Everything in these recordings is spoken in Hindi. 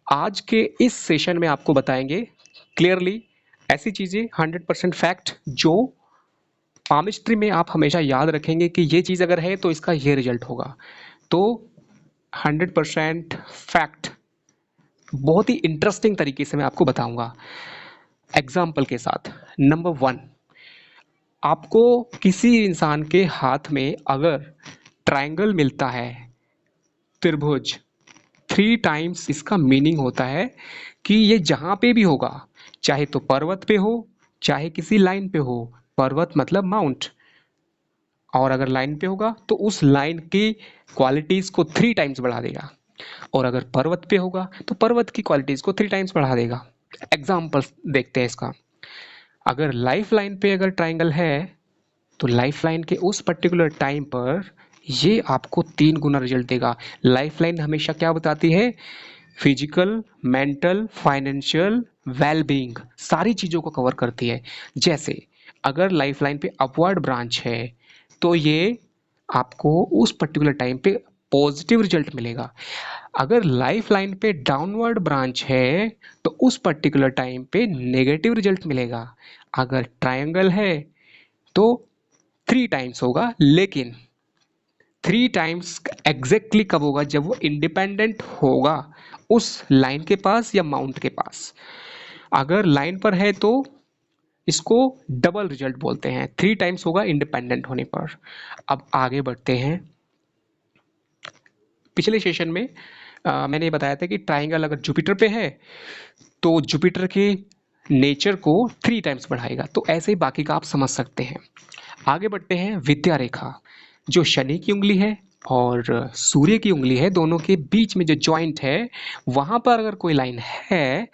आज के इस सेशन में आपको बताएंगे क्लियरली ऐसी चीज़ें 100% फैक्ट जो पामिस्ट्री में आप हमेशा याद रखेंगे कि ये चीज़ अगर है तो इसका ये रिजल्ट होगा। तो 100% फैक्ट बहुत ही इंटरेस्टिंग तरीके से मैं आपको बताऊंगा एग्जाम्पल के साथ। नंबर वन, आपको किसी इंसान के हाथ में अगर ट्रायंगल मिलता है, त्रिभुज, 3 टाइम्स इसका मीनिंग होता है कि ये जहां पे भी होगा, चाहे तो पर्वत पे हो चाहे किसी लाइन पे हो। पर्वत मतलब माउंट, और अगर लाइन पे होगा तो उस लाइन की क्वालिटीज को 3 टाइम्स बढ़ा देगा, और अगर पर्वत पे होगा तो पर्वत की क्वालिटीज को 3 टाइम्स बढ़ा देगा। एग्जाम्पल देखते हैं इसका। अगर लाइफ लाइन पे अगर ट्राइंगल है तो लाइफ लाइन के उस पर्टिकुलर टाइम पर ये आपको 3 गुना रिजल्ट देगा। लाइफ लाइन हमेशा क्या बताती है? फिजिकल, मेंटल, फाइनेंशियल वेलबींग, सारी चीज़ों को कवर करती है। जैसे अगर लाइफ लाइन पे अपवर्ड ब्रांच है तो ये आपको उस पर्टिकुलर टाइम पे पॉजिटिव रिजल्ट मिलेगा। अगर लाइफ लाइन पे डाउनवर्ड ब्रांच है तो उस पर्टिकुलर टाइम पे नेगेटिव रिजल्ट मिलेगा। अगर ट्रायंगल है तो 3 टाइम्स होगा, लेकिन 3 टाइम्स एग्जैक्टली कब होगा? जब वो इंडिपेंडेंट होगा उस लाइन के पास या माउंट के पास। अगर लाइन पर है तो इसको डबल रिजल्ट बोलते हैं, 3 टाइम्स होगा इंडिपेंडेंट होने पर। अब आगे बढ़ते हैं। पिछले सेशन में मैंने ये बताया था कि ट्राइंगल अगर जुपिटर पे है तो जुपिटर के नेचर को 3 टाइम्स बढ़ाएगा। तो ऐसे ही बाकी का आप समझ सकते हैं। आगे बढ़ते हैं। विद्या रेखा, जो शनि की उंगली है और सूर्य की उंगली है, दोनों के बीच में जो जॉइंट है वहां पर अगर कोई लाइन है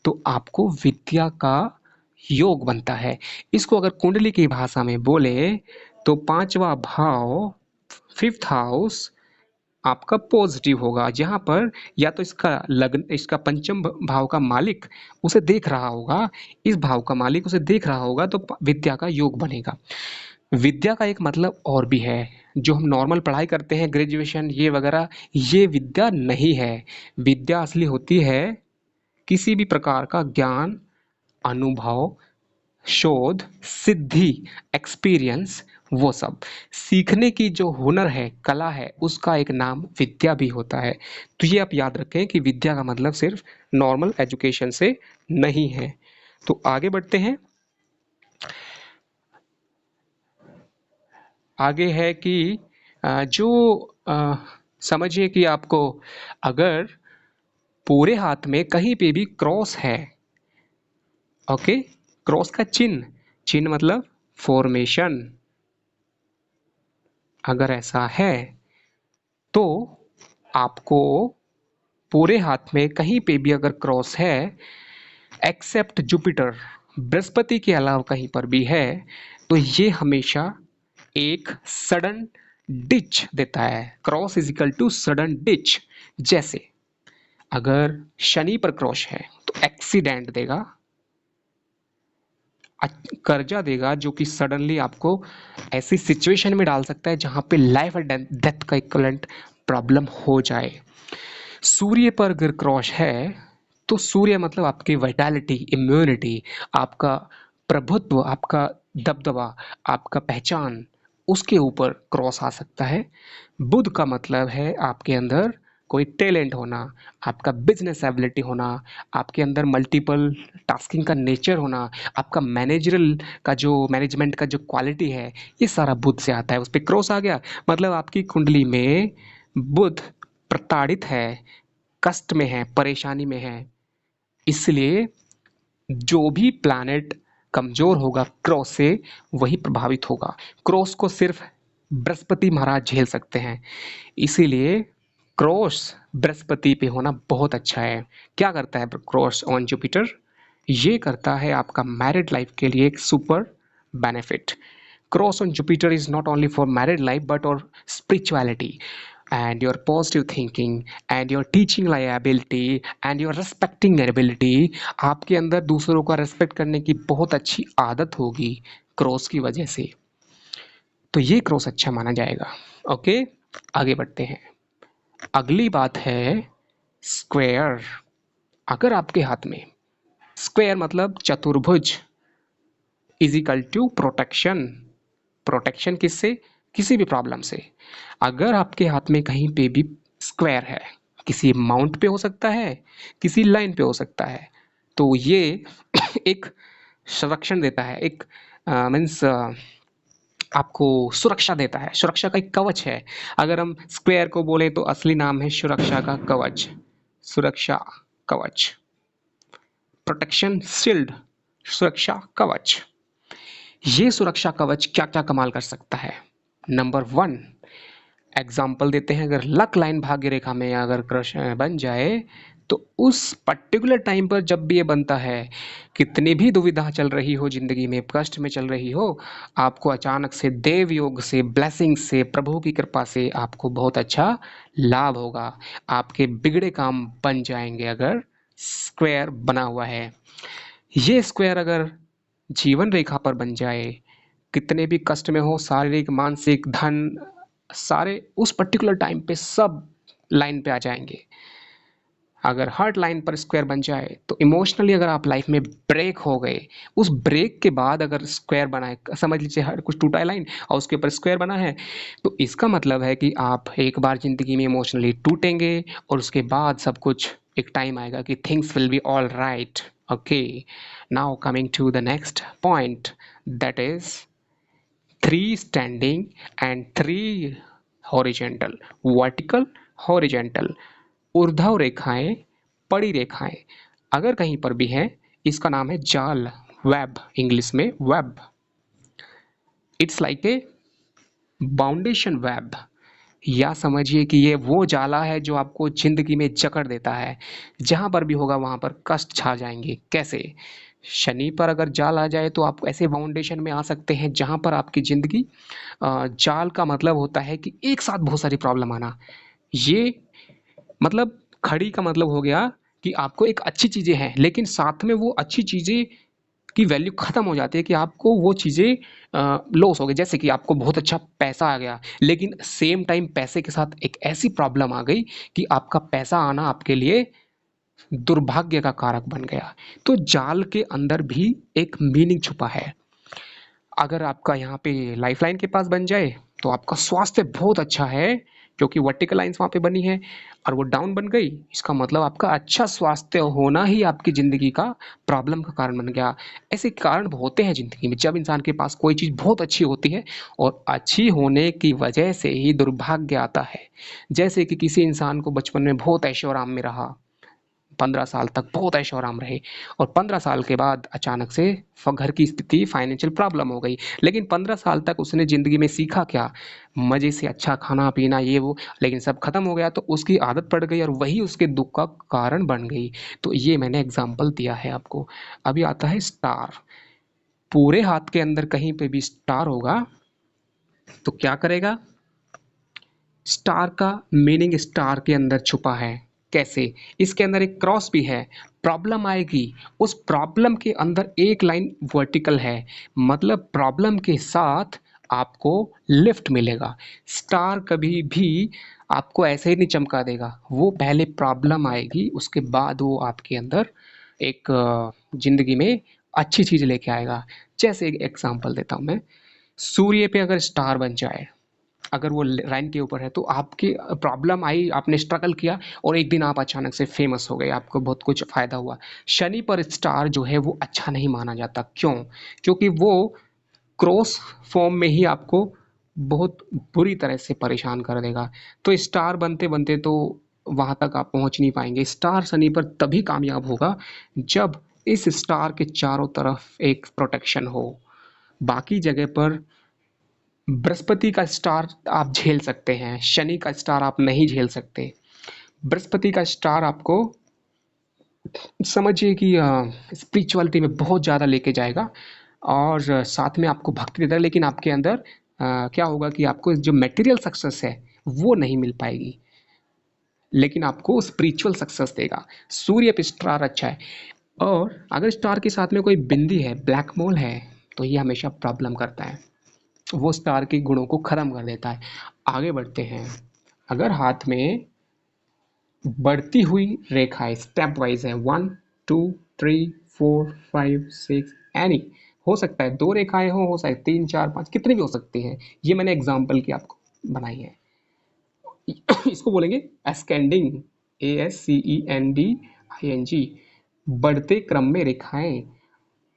तो आपको विद्या का योग बनता है। इसको अगर कुंडली की भाषा में बोले तो पांचवा भाव, फिफ्थ हाउस आपका पॉजिटिव होगा, जहां पर या तो इसका लग्न, इसका पंचम भाव का मालिक उसे देख रहा होगा, इस भाव का मालिक उसे देख रहा होगा, तो विद्या का योग बनेगा। विद्या का एक मतलब और भी है, जो हम नॉर्मल पढ़ाई करते हैं, ग्रेजुएशन ये वगैरह, ये विद्या नहीं है। विद्या असली होती है किसी भी प्रकार का ज्ञान, अनुभव, शोध, सिद्धि, एक्सपीरियंस, वो सब सीखने की जो हुनर है, कला है, उसका एक नाम विद्या भी होता है। तो ये आप याद रखें कि विद्या का मतलब सिर्फ नॉर्मल एजुकेशन से नहीं है। तो आगे बढ़ते हैं। आगे है कि जो समझिए कि आपको अगर पूरे हाथ में कहीं पे भी क्रॉस है, ओके, क्रॉस का चिन्ह, चिन्ह मतलब फॉर्मेशन, अगर ऐसा है तो आपको पूरे हाथ में कहीं पे भी अगर क्रॉस है, एक्सेप्ट जुपिटर, बृहस्पति के अलावा कहीं पर भी है, तो ये हमेशा एक सडन डिच देता है। Cross is equal to sudden ditch. जैसे अगर शनि पर क्रॉस है तो एक्सीडेंट देगा, कर्जा देगा, जो कि सडनली आपको ऐसी सिचुएशन में डाल सकता है जहां पे लाइफ और डेथ का इक्वलेंट प्रॉब्लम हो जाए। सूर्य पर अगर क्रॉस है तो सूर्य मतलब आपकी वाइटैलिटी, इम्यूनिटी, आपका प्रभुत्व, आपका दबदबा, आपका पहचान, उसके ऊपर क्रॉस आ सकता है। बुध का मतलब है आपके अंदर कोई टैलेंट होना, आपका बिजनेस एबिलिटी होना, आपके अंदर मल्टीपल टास्किंग का नेचर होना, आपका मैनेजरल का जो मैनेजमेंट का जो क्वालिटी है, ये सारा बुध से आता है। उस पर क्रॉस आ गया मतलब आपकी कुंडली में बुध प्रताड़ित है, कष्ट में है, परेशानी में है। इसलिए जो भी प्लैनेट कमजोर होगा क्रॉस से, वही प्रभावित होगा। क्रॉस को सिर्फ बृहस्पति महाराज झेल सकते हैं। इसीलिए क्रॉस बृहस्पति पे होना बहुत अच्छा है। क्या करता है क्रॉस ऑन जुपिटर? ये करता है आपका मैरिड लाइफ के लिए एक super benefit. Cross on Jupiter is not only for married life but or spirituality and your positive thinking and your teaching ability and your respecting ability। आपके अंदर दूसरों का रेस्पेक्ट करने की बहुत अच्छी आदत होगी क्रॉस की वजह से। तो ये क्रॉस अच्छा माना जाएगा। ओके, आगे बढ़ते हैं। अगली बात है स्क्वायर। अगर आपके हाथ में स्क्वायर मतलब चतुर्भुज is equal to protection. Protection किससे? किसी भी प्रॉब्लम से। अगर आपके हाथ में कहीं पे भी स्क्वायर है, किसी माउंट पे हो सकता है, किसी लाइन पे हो सकता है, तो ये एक संरक्षण देता है, एक मीन्स आपको सुरक्षा देता है, सुरक्षा का एक कवच है। अगर हम स्क्वायर को बोले तो असली नाम है सुरक्षा का कवच, सुरक्षा कवच, प्रोटेक्शन शील्ड, सुरक्षा कवच। ये सुरक्षा कवच क्या क्या कमाल कर सकता है? नंबर वन, एग्जाम्पल देते हैं, अगर लक लाइन भाग्य रेखा में अगर कृष्ण बन जाए तो उस पर्टिकुलर टाइम पर जब भी ये बनता है, कितनी भी दुविधा चल रही हो जिंदगी में, कष्ट में चल रही हो, आपको अचानक से देव योग से, ब्लेसिंग से, प्रभु की कृपा से आपको बहुत अच्छा लाभ होगा। आपके बिगड़े काम बन जाएंगे अगर स्क्वायर बना हुआ है। ये स्क्वायर अगर जीवन रेखा पर बन जाए, कितने भी कष्ट में हो, शारीरिक मानसिक धन सारे उस पर्टिकुलर टाइम पे सब लाइन पे आ जाएंगे। अगर हार्ट लाइन पर स्क्वायर बन जाए तो इमोशनली अगर आप लाइफ में ब्रेक हो गए, उस ब्रेक के बाद अगर स्क्वायर बना है, समझ लीजिए हर कुछ टूटा है लाइन और उसके ऊपर स्क्वायर बना है, तो इसका मतलब है कि आप एक बार जिंदगी में इमोशनली टूटेंगे और उसके बाद सब कुछ एक टाइम आएगा कि things will be all right. Okay, now coming to the next point, that is three standing and three horizontal. Vertical, horizontal, ऊर्ध्व रेखाएं, पड़ी रेखाएं अगर कहीं पर भी है, इसका नाम है जाल, वेब, इंग्लिश में web. It's like a boundation web, या समझिए कि ये वो जाला है जो आपको जिंदगी में जकड़ देता है। जहां पर भी होगा वहां पर कष्ट छा जाएंगे। कैसे? शनि पर अगर जाल आ जाए तो आप ऐसे फाउंडेशन में आ सकते हैं जहां पर आपकी जिंदगी, जाल का मतलब होता है कि एक साथ बहुत सारी प्रॉब्लम आना। ये मतलब खड़ी का मतलब हो गया कि आपको एक अच्छी चीजें हैं लेकिन साथ में वो अच्छी चीजें की वैल्यू खत्म हो जाती है, कि आपको वो चीजें लॉस हो गई। जैसे कि आपको बहुत अच्छा पैसा आ गया लेकिन सेम टाइम पैसे के साथ एक ऐसी प्रॉब्लम आ गई कि आपका पैसा आना आपके लिए दुर्भाग्य का कारक बन गया। तो जाल के अंदर भी एक मीनिंग छुपा है। अगर आपका यहाँ पे लाइफ लाइन के पास बन जाए तो आपका स्वास्थ्य बहुत अच्छा है, क्योंकि वर्टिकल लाइंस वहाँ पे बनी है, और वो डाउन बन गई, इसका मतलब आपका अच्छा स्वास्थ्य होना ही आपकी ज़िंदगी का प्रॉब्लम का कारण बन गया। ऐसे कारण होते हैं ज़िंदगी में, जब इंसान के पास कोई चीज़ बहुत अच्छी होती है और अच्छी होने की वजह से ही दुर्भाग्य आता है। जैसे कि किसी इंसान को बचपन में बहुत ऐशो आराम में रहा, 15 साल तक बहुत ऐशो आराम रहे, और 15 साल के बाद अचानक से घर की स्थिति फाइनेंशियल प्रॉब्लम हो गई। लेकिन 15 साल तक उसने ज़िंदगी में सीखा क्या? मज़े से अच्छा खाना पीना ये वो, लेकिन सब खत्म हो गया तो उसकी आदत पड़ गई और वही उसके दुख का कारण बन गई। तो ये मैंने एग्जाम्पल दिया है आपको। अभी आता है स्टार। पूरे हाथ के अंदर कहीं पे भी स्टार होगा तो क्या करेगा? स्टार का मीनिंग स्टार के अंदर छुपा है। कैसे? इसके अंदर एक क्रॉस भी है। प्रॉब्लम आएगी, उस प्रॉब्लम के अंदर एक लाइन वर्टिकल है, मतलब प्रॉब्लम के साथ आपको लिफ्ट मिलेगा। स्टार कभी भी आपको ऐसे ही नहीं चमका देगा, वो पहले प्रॉब्लम आएगी उसके बाद वो आपके अंदर एक जिंदगी में अच्छी चीज लेके आएगा। जैसे एक एग्जांपल देता हूँ मैं, सूर्य पे अगर स्टार बन जाए, अगर वो लाइन के ऊपर है तो आपकी प्रॉब्लम आई, आपने स्ट्रगल किया और एक दिन आप अचानक से फेमस हो गए, आपको बहुत कुछ फायदा हुआ। शनि पर स्टार जो है वो अच्छा नहीं माना जाता। क्यों? क्योंकि वो क्रॉस फॉर्म में ही आपको बहुत बुरी तरह से परेशान कर देगा। तो स्टार बनते बनते तो वहां तक आप पहुंच नहीं पाएंगे। स्टार शनि पर तभी कामयाब होगा जब इस स्टार के चारों तरफ एक प्रोटेक्शन हो। बाकी जगह पर बृहस्पति का स्टार आप झेल सकते हैं, शनि का स्टार आप नहीं झेल सकते। बृहस्पति का स्टार आपको समझिए कि स्पिरिचुअलिटी में बहुत ज़्यादा लेके जाएगा और साथ में आपको भक्ति देता है, लेकिन आपके अंदर क्या होगा कि आपको जो मटेरियल सक्सेस है वो नहीं मिल पाएगी, लेकिन आपको स्पिरिचुअल सक्सेस देगा। सूर्य पे स्टार अच्छा है, और अगर स्टार के साथ में कोई बिंदी है, ब्लैक मोल है, तो ये हमेशा प्रॉब्लम करता है, वो स्टार के गुणों को खत्म कर देता है। आगे बढ़ते हैं। अगर हाथ में बढ़ती हुई रेखाएं स्टेप वाइज है, 1 2 3 4 5 6 एनी, हो सकता है 2 रेखाएं हो सकता है 3 4 5, कितनी भी हो सकती हैं। ये मैंने एग्जाम्पल की आपको बनाई है। इसको बोलेंगे ascending, ASCENDING, बढ़ते क्रम में रेखाएं,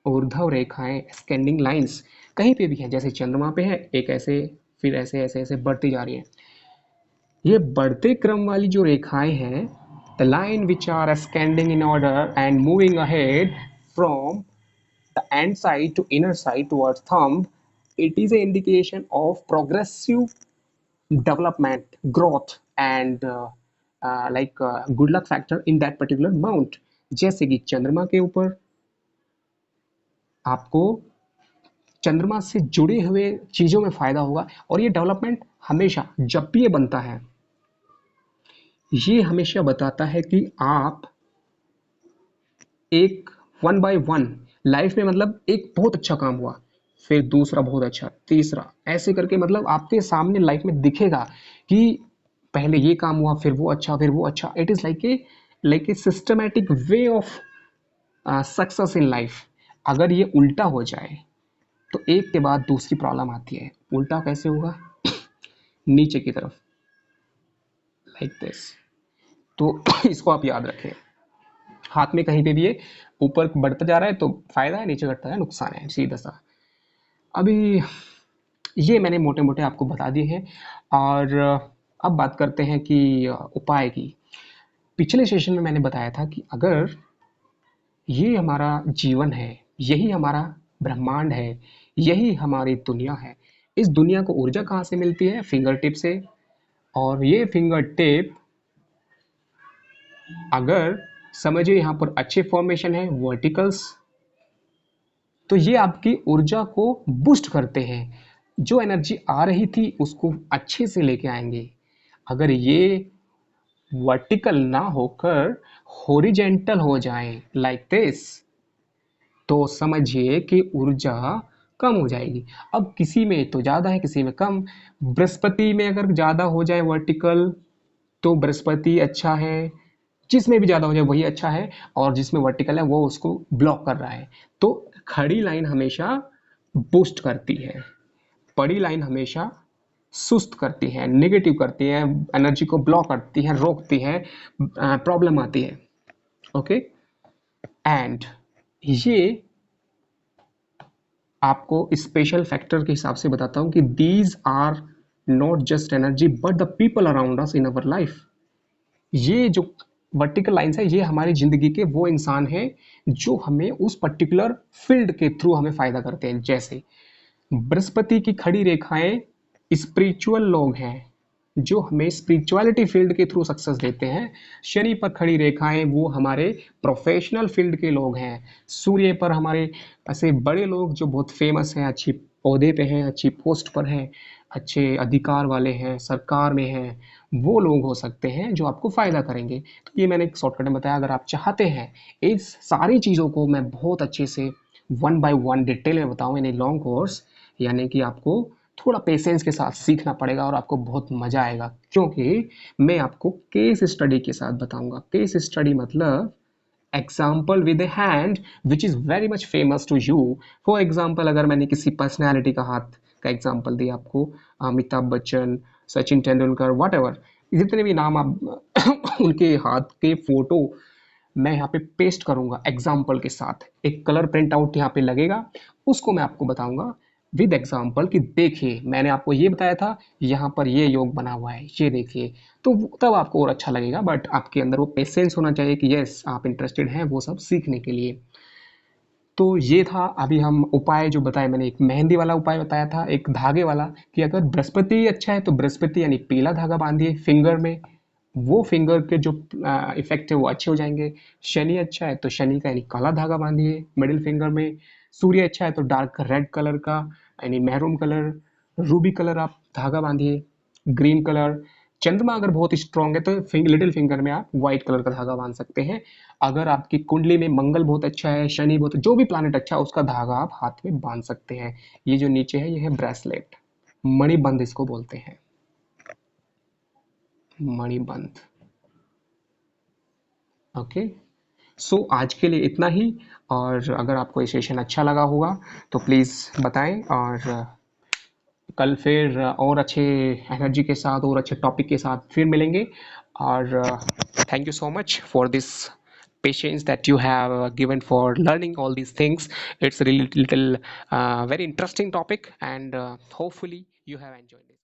ऊर्ध्व रेखाएं, ascending लाइंस कहीं पे भी हैं, जैसे चंद्रमा पे है एक ऐसे, फिर ऐसे ऐसे ऐसे बढ़ती जा रही है। ये बढ़ते क्रम वाली जो रेखाएं हैं, the line which are ascending in order and moving ahead from the end side to inner side towards thumb, it is an indication of progressive development, growth, and good luck factor in that particular mount। जैसे कि चंद्रमा के ऊपर आपको चंद्रमा से जुड़े हुए चीजों में फायदा होगा, और ये डेवलपमेंट हमेशा जब भी ये बनता है, ये हमेशा बताता है कि आप एक वन बाय वन लाइफ में, मतलब एक बहुत अच्छा काम हुआ, फिर दूसरा बहुत अच्छा, तीसरा, ऐसे करके मतलब आपके सामने लाइफ में दिखेगा कि पहले ये काम हुआ, फिर वो अच्छा, फिर वो अच्छा। It is like a systematic way of success in life. अगर ये उल्टा हो जाए तो एक के बाद दूसरी प्रॉब्लम आती है। उल्टा कैसे होगा? नीचे की तरफ, लाइक दिस। तो इसको आप याद रखें। हाथ में कहीं पे भी ये ऊपर बढ़ता जा रहा है तो फायदा है, नीचे घटता है नुकसान है, सीधा सा। अभी ये मैंने मोटे मोटे आपको बता दिए हैं। और अब बात करते हैं कि उपाय की। पिछले सेशन में मैंने बताया था कि अगर ये हमारा जीवन है, यही हमारा ब्रह्मांड है, यही हमारी दुनिया है, इस दुनिया को ऊर्जा कहाँ से मिलती है? फिंगर टिप से। और ये फिंगर टिप, अगर समझिए यहाँ पर अच्छे फॉर्मेशन है वर्टिकल्स, तो ये आपकी ऊर्जा को बूस्ट करते हैं। जो एनर्जी आ रही थी उसको अच्छे से लेके आएंगे। अगर ये वर्टिकल ना होकर हॉरिजेंटल हो जाए लाइक दिस, तो समझिए कि ऊर्जा कम हो जाएगी। अब किसी में तो ज़्यादा है, किसी में कम। बृहस्पति में अगर ज़्यादा हो जाए वर्टिकल तो बृहस्पति अच्छा है, जिसमें भी ज़्यादा हो जाए वही अच्छा है, और जिसमें वर्टिकल है वो उसको ब्लॉक कर रहा है। तो खड़ी लाइन हमेशा बूस्ट करती है, पड़ी लाइन हमेशा सुस्त करती है, नेगेटिव करती है, एनर्जी को ब्लॉक करती है, रोकती है, प्रॉब्लम आती है। ओके। एंड ये आपको स्पेशल फैक्टर के हिसाब से बताता हूँ कि these are not just energy but the people around us in our life. ये जो वर्टिकल लाइंस है ये हमारी जिंदगी के वो इंसान हैं जो हमें उस पर्टिकुलर फील्ड के थ्रू हमें फायदा करते हैं। जैसे बृहस्पति की खड़ी रेखाएं स्पिरिचुअल लोग हैं जो हमें स्पिरिचुअलिटी फील्ड के थ्रू सक्सेस देते हैं। शनि पर खड़ी रेखाएं वो हमारे प्रोफेशनल फील्ड के लोग हैं। सूर्य पर हमारे ऐसे बड़े लोग जो बहुत फेमस हैं, अच्छी पौधे पे हैं, अच्छी पोस्ट पर हैं, अच्छे अधिकार वाले हैं, सरकार में हैं, वो लोग हो सकते हैं जो आपको फ़ायदा करेंगे। तो ये मैंने एक शॉर्टकट में बताया। अगर आप चाहते हैं इस सारी चीज़ों को मैं बहुत अच्छे से वन बाय वन डिटेल में बताऊँ इन ए लॉन्ग कोर्स, यानी कि आपको थोड़ा पेशेंस के साथ सीखना पड़ेगा और आपको बहुत मज़ा आएगा, क्योंकि मैं आपको केस स्टडी के साथ बताऊंगा। केस स्टडी मतलब example with a hand which is very much famous to you. For example, अगर मैंने किसी पर्सनैलिटी का हाथ का एग्जाम्पल दिया आपको, अमिताभ बच्चन, सचिन तेंदुलकर, वट एवर, जितने भी नाम आप उनके हाथ के फोटो मैं यहाँ पे पेस्ट करूँगा एग्जाम्पल के साथ, एक कलर प्रिंट आउट यहाँ पे लगेगा, उसको मैं आपको बताऊँगा विद एग्जाम्पल कि देखिए मैंने आपको ये बताया था, यहाँ पर ये योग बना हुआ है, ये देखिए। तो तब आपको और अच्छा लगेगा, बट आपके अंदर वो पेशेंस होना चाहिए कि यस आप इंटरेस्टेड हैं वो सब सीखने के लिए। तो ये था। अभी हम उपाय जो बताए, मैंने एक मेहंदी वाला उपाय बताया था, एक धागे वाला, कि अगर बृहस्पति अच्छा है तो बृहस्पति यानी पीला धागा बांधिए फिंगर में, वो फिंगर के जो इफेक्ट है वो अच्छे हो जाएंगे। शनि अच्छा है तो शनि का यानी काला धागा बांधिए मिडिल फिंगर में। सूर्य अच्छा है तो डार्क रेड कलर का यानी मैरून कलर, रूबी कलर आप धागा बांधिए, ग्रीन कलर। चंद्रमा अगर बहुत स्ट्रांग है तो लिटिल फिंगर में आप व्हाइट कलर का धागा बांध सकते हैं। अगर आपकी कुंडली में मंगल बहुत अच्छा है, शनि बहुत, जो भी प्लानिट अच्छा है उसका धागा आप हाथ में बांध सकते हैं। ये जो नीचे है ये है ब्रेसलेट, मणिबंध इसको बोलते हैं, मणिबंध। ओके, सो आज के लिए इतना ही। और अगर आपको ये सेशन अच्छा लगा होगा तो प्लीज़ बताएं, और कल फिर और अच्छे एनर्जी के साथ और अच्छे टॉपिक के साथ फिर मिलेंगे। और thank you so much for this patience that you have given for learning all these things. It's a really little very interesting topic, and hopefully you have enjoyed it.